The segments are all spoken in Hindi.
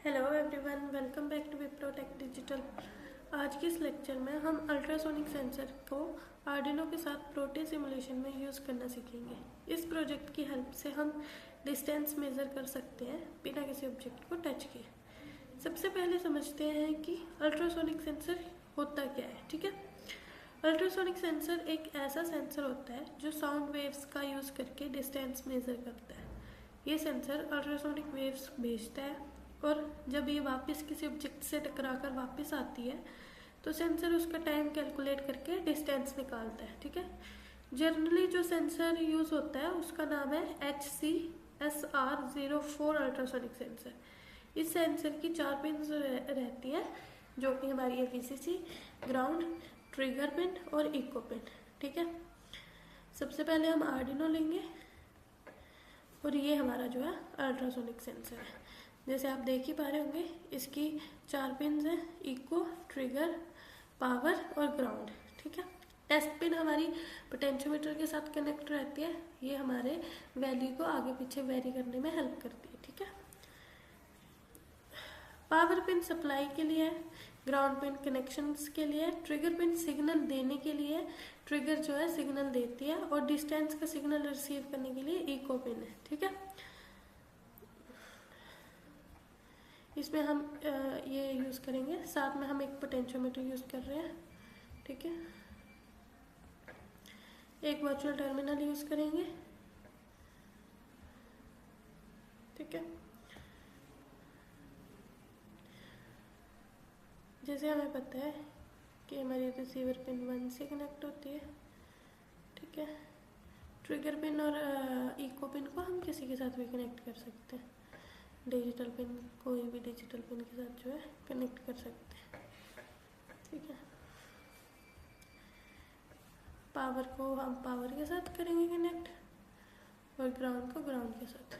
Hello everyone, welcome back to Wiprotek digital. आज के इस लेक्चर में हम अल्ट्रासोनिक सेंसर को आर्डिनो के साथ प्रोटे सिमुलेशन में यूज़ करना सीखेंगे। इस प्रोजेक्ट की हेल्प से हम डिस्टेंस मेज़र कर सकते हैं बिना किसी ऑब्जेक्ट को टच किए। सबसे पहले समझते हैं कि अल्ट्रासोनिक सेंसर होता क्या है। ठीक है, अल्ट्रासोनिक सेंसर एक ऐसा सेंसर होता है जो साउंड वेव्स का यूज़ करके डिस्टेंस मेज़र करता है। ये सेंसर अल्ट्रासोनिक वेव्स भेजता है और जब ये वापस किसी ऑब्जेक्ट से टकराकर वापस आती है तो सेंसर उसका टाइम कैलकुलेट करके डिस्टेंस निकालता है। ठीक है, जनरली जो सेंसर यूज़ होता है उसका नाम है HCSR04 अल्ट्रासोनिक सेंसर। इस सेंसर की 4 पिन रहती हैं जो कि हमारी है VCC, ग्राउंड, ट्रिगर पिन और इको पिन। ठीक है, सबसे पहले हम आर्डिनो लेंगे और ये हमारा जो है अल्ट्रासोनिक सेंसर है। जैसे आप देख ही पा रहे होंगे, इसकी 4 पिन हैं, इको, ट्रिगर, पावर और ग्राउंड। ठीक है, टेस्ट पिन हमारी पोटेंशियोमीटर के साथ कनेक्ट रहती है। ये हमारे वैल्यू को आगे पीछे वेरी करने में हेल्प करती है। ठीक है, पावर पिन सप्लाई के लिए है, ग्राउंड पिन कनेक्शंस के लिए, ट्रिगर पिन सिग्नल देने के लिए, ट्रिगर जो है सिग्नल देती है, और डिस्टेंस का सिग्नल रिसीव करने के लिए इको पिन है। ठीक है, इसमें हम ये यूज़ करेंगे, साथ में हम एक पोटेंशियोमीटर यूज़ कर रहे हैं। ठीक है, एक वर्चुअल टर्मिनल यूज़ करेंगे। ठीक है, जैसे हमें पता है कि हमारी रिसीवर पिन 1 से कनेक्ट होती है। ठीक है, ट्रिगर पिन और इको पिन को हम किसी के साथ भी कनेक्ट कर सकते हैं। डिजिटल पिन, कोई भी डिजिटल पिन के साथ जो है कनेक्ट कर सकते हैं। ठीक है, पावर को हम पावर के साथ करेंगे कनेक्ट और ग्राउंड को ग्राउंड के साथ।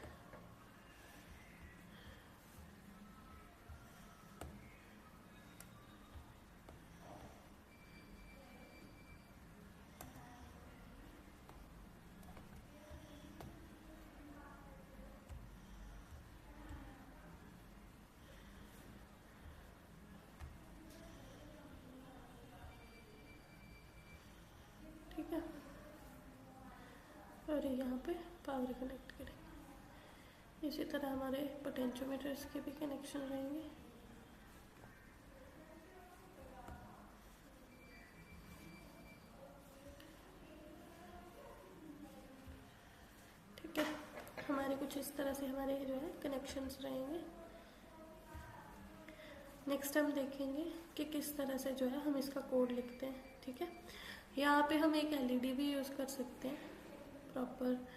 ठीक है, और यहाँ पे पावर कनेक्ट करेंगे। इसी तरह हमारे पोटेंशियोमीटर्स के भी कनेक्शन रहेंगे। ठीक है, हमारे कुछ इस तरह से हमारे जो है कनेक्शंस रहेंगे। नेक्स्ट हम देखेंगे कि किस तरह से जो है हम इसका कोड लिखते हैं। ठीक है, यहाँ पे हम एक LED भी यूज़ कर सकते हैं प्रॉपर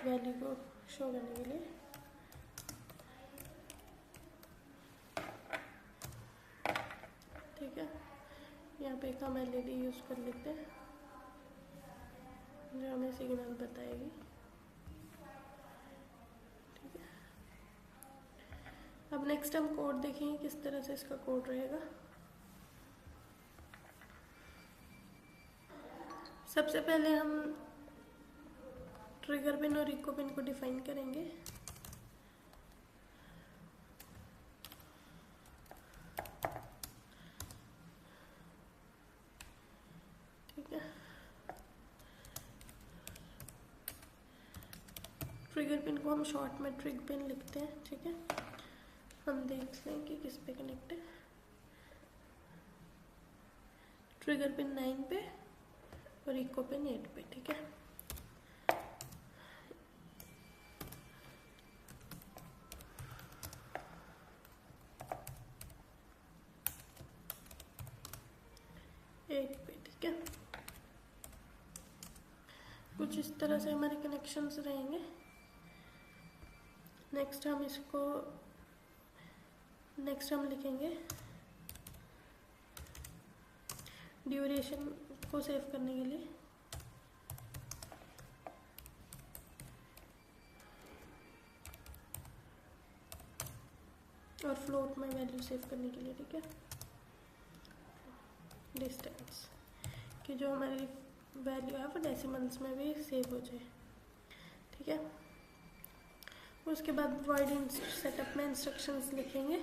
वैल्यू को शो करने के लिए। ठीक है, यहाँ पे एक हम LED यूज़ कर लेते हैं जो हमें सिग्नल बताएगी। ठीक है, अब नेक्स्ट हम कोड देखेंगे किस तरह से इसका कोड रहेगा। सबसे पहले हम ट्रिगर पिन और इको पिन को डिफाइन करेंगे। ठीक है, ट्रिगर पिन को हम शॉर्ट में ट्रिग पिन लिखते हैं। ठीक है, हम देख लें कि किस पे कनेक्ट है। ट्रिगर पिन 9 पे और इको पिन 8 पे। ठीक है, ठीक है, कुछ इस तरह से हमारे कनेक्शंस रहेंगे। नेक्स्ट हम लिखेंगे ड्यूरेशन को सेव करने के लिए, और फ्लोट में वैल्यू सेव करने के लिए। ठीक है, डिस्टेंस कि जो हमारी वैल्यू है वो डेसिमल्स में भी सेव हो जाए। ठीक है, उसके बाद वॉइड सेटअप में इंस्ट्रक्शंस लिखेंगे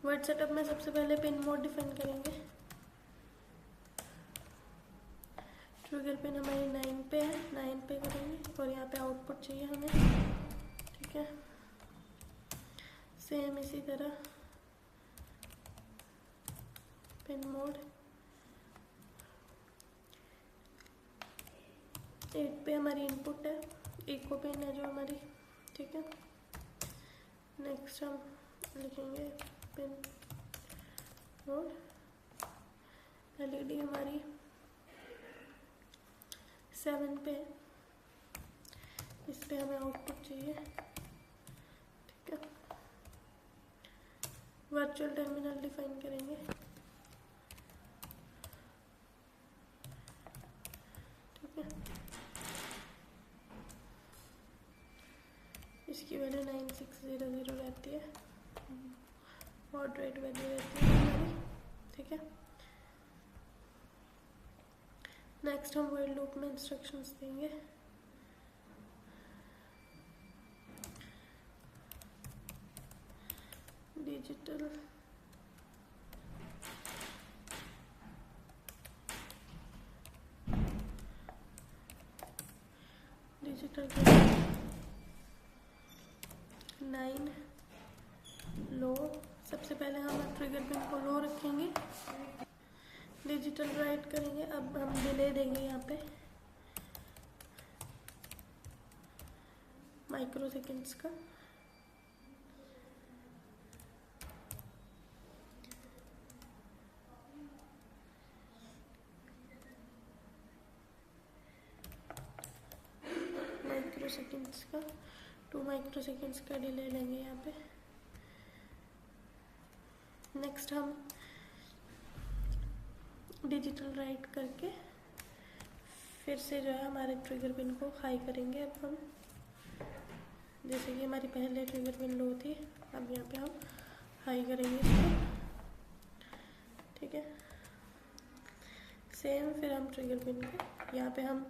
वर्ड सेटअप में सबसे पहले पिन मोड डिफाइन करेंगे। ट्रिगर पिन हमारी 9 पे है, 9 पे करेंगे और यहाँ पे आउटपुट चाहिए हमें, ठीक है। सेम इसी तरह पिन मोड 8 पे हमारी इनपुट है, इको पिन है जो हमारी, ठीक है। नेक्स्ट हम लिखेंगे पिन मोड एलईडी हमारी 7 पे, इस पे हमें आउटपुट चाहिए, ठीक है। वर्चुअल टर्मिनल डिफाइन करेंगे, ठीक है। इसकी वैल्यू 9600 रहती है, मॉडरेट वैल्यू रहती है हमारी, ठीक है। नेक्स्ट हम व्हाइल लूप में इंस्ट्रक्शंस देंगे। डिजिटल डिजिटल 9 लो, सबसे पहले हम ट्रिगर पिन को लो रखेंगे, डिजिटल राइट करेंगे। अब हम डिले देंगे यहाँ पे माइक्रो सेकेंड्स का, माइक्रोसेकेंड्स का 2 माइक्रोसेकेंड्स का डिले लेंगे यहाँ पे। नेक्स्ट हम डिजिटल राइट करके फिर से जो है हमारे ट्रिगर पिन को हाई करेंगे। अब हम जैसे कि हमारी पहले ट्रिगर पिन लो थी, अब यहाँ पे हम हाई करेंगे इसको, ठीक है। सेम फिर हम ट्रिगर पिन को यहाँ पे हम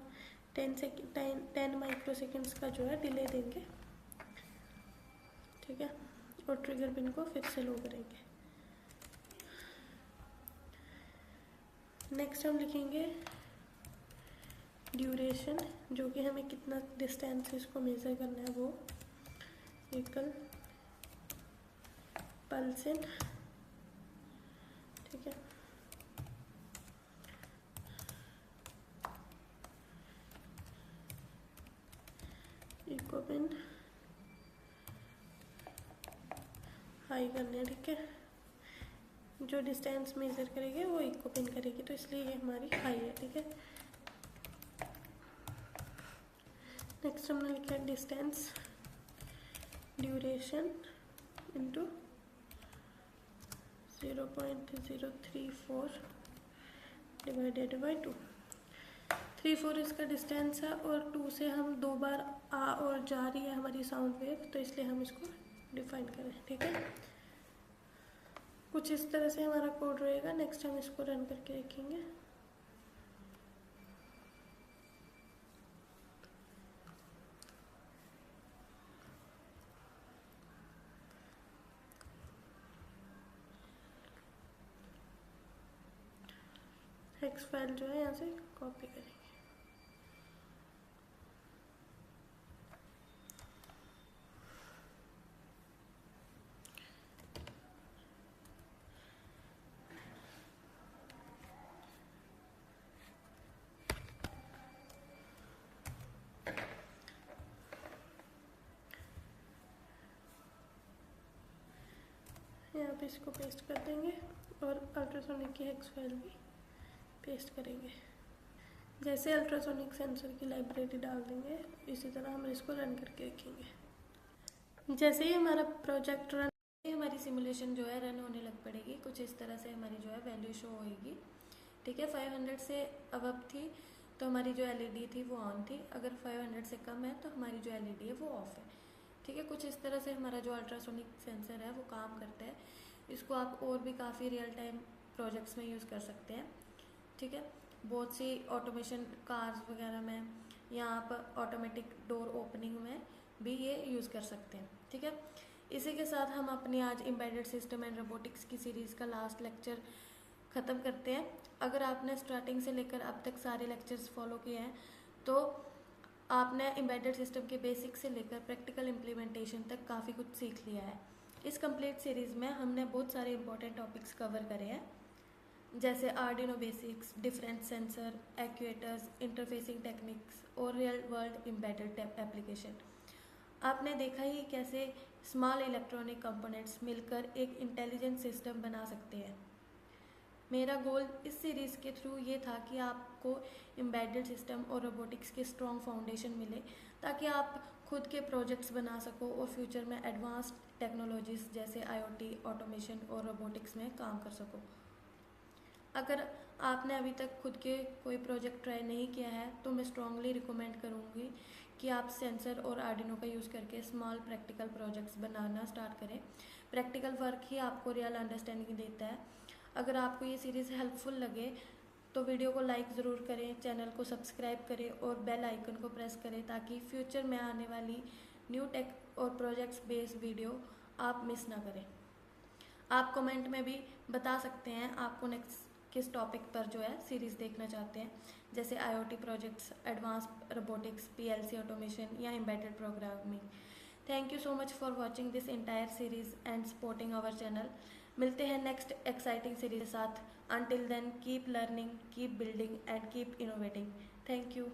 10 माइक्रो सेकेंड्स का जो है डिले देंगे, ठीक है। और ट्रिगर पिन को फिर से लो करेंगे। नेक्स्ट हम लिखेंगे ड्यूरेशन, जो कि हमें कितना डिस्टेंस इसको मेजर करना है, वो इक्वल पल्स इन, ठीक है। इको पिन हाई करने, ठीक है। जो डिस्टेंस मेजर करेगी वो इको पिन करेगी, तो इसलिए ये हमारी हाई है, ठीक है। नेक्स्ट हमने लिखा है distance duration into 0.034 divided by 2। 3-4 इसका डिस्टेंस है और 2 से हम 2 बार आ और जा रही है हमारी साउंड वेव, तो इसलिए हम इसको डिफाइन करें, ठीक है। कुछ इस तरह से हमारा कोड रहेगा। नेक्स्ट हम इसको रन करके देखेंगे। हेक्स फाइल जो है यहाँ से कॉपी करेंगे। यहाँ पे इसको पेस्ट कर देंगे और अल्ट्रासोनिक की हेक्स फाइल भी पेस्ट करेंगे। जैसे अल्ट्रासोनिक सेंसर की लाइब्रेरी डाल देंगे, इसी तरह हम इसको रन करके देखेंगे। जैसे ही हमारा प्रोजेक्ट रन, हमारी सिमुलेशन जो है रन होने लग पड़ेगी। कुछ इस तरह से हमारी जो है वैल्यू शो होगी, ठीक है। 500 से अबव थी तो हमारी जो एलईडी थी वो ऑन थी, अगर 500 से कम है तो हमारी जो एलईडी है वो ऑफ है, ठीक है। कुछ इस तरह से हमारा जो अल्ट्रासोनिक सेंसर है वो काम करता है। इसको आप और भी काफ़ी रियल टाइम प्रोजेक्ट्स में यूज़ कर सकते हैं, ठीक है। बहुत सी ऑटोमेशन कार्स वगैरह में या आप ऑटोमेटिक डोर ओपनिंग में भी ये यूज़ कर सकते हैं, ठीक है। इसी के साथ हम अपनी आज एम्बेडेड सिस्टम एंड रोबोटिक्स की सीरीज़ का लास्ट लेक्चर ख़त्म करते हैं। अगर आपने स्टार्टिंग से लेकर अब तक सारे लेक्चर्स फॉलो किए हैं तो आपने एम्बेडेड सिस्टम के बेसिक से लेकर प्रैक्टिकल इम्प्लीमेंटेशन तक काफ़ी कुछ सीख लिया है। इस कंप्लीट सीरीज़ में हमने बहुत सारे इंपॉर्टेंट टॉपिक्स कवर करे हैं, जैसे Arduino basics, difference sensor, actuators, interfacing techniques और रियल वर्ल्ड एम्बेडेड एप्लीकेशन। आपने देखा ही कैसे स्मॉल इलेक्ट्रॉनिक कंपोनेंट्स मिलकर एक इंटेलिजेंट सिस्टम बना सकते हैं। मेरा गोल इस सीरीज़ के थ्रू ये था कि आपको एम्बेडेड सिस्टम और रोबोटिक्स के स्ट्रॉन्ग फाउंडेशन मिले, ताकि आप खुद के प्रोजेक्ट्स बना सको और फ्यूचर में एडवांस्ड टेक्नोलॉजीज जैसे IoT, ऑटोमेशन और रोबोटिक्स में काम कर सको। अगर आपने अभी तक खुद के कोई प्रोजेक्ट ट्राई नहीं किया है तो मैं स्ट्रांगली रिकमेंड करूँगी कि आप सेंसर और आर्डिनो का यूज़ करके स्मॉल प्रैक्टिकल प्रोजेक्ट्स बनाना स्टार्ट करें। प्रैक्टिकल वर्क ही आपको रियल अंडरस्टैंडिंग देता है। अगर आपको ये सीरीज़ हेल्पफुल लगे तो वीडियो को लाइक ज़रूर करें, चैनल को सब्सक्राइब करें और बेल आइकन को प्रेस करें, ताकि फ्यूचर में आने वाली न्यू टेक और प्रोजेक्ट्स बेस्ड वीडियो आप मिस ना करें। आप कमेंट में भी बता सकते हैं आपको नेक्स्ट किस टॉपिक पर जो है सीरीज़ देखना चाहते हैं, जैसे IoT projects, advance robotics, PLC automation या embedded programming. Thank you so much for watching this entire series and supporting our channel. मिलते हैं नेक्स्ट एक्साइटिंग सीरीज के साथ। Until then keep learning, keep building and keep innovating. Thank you.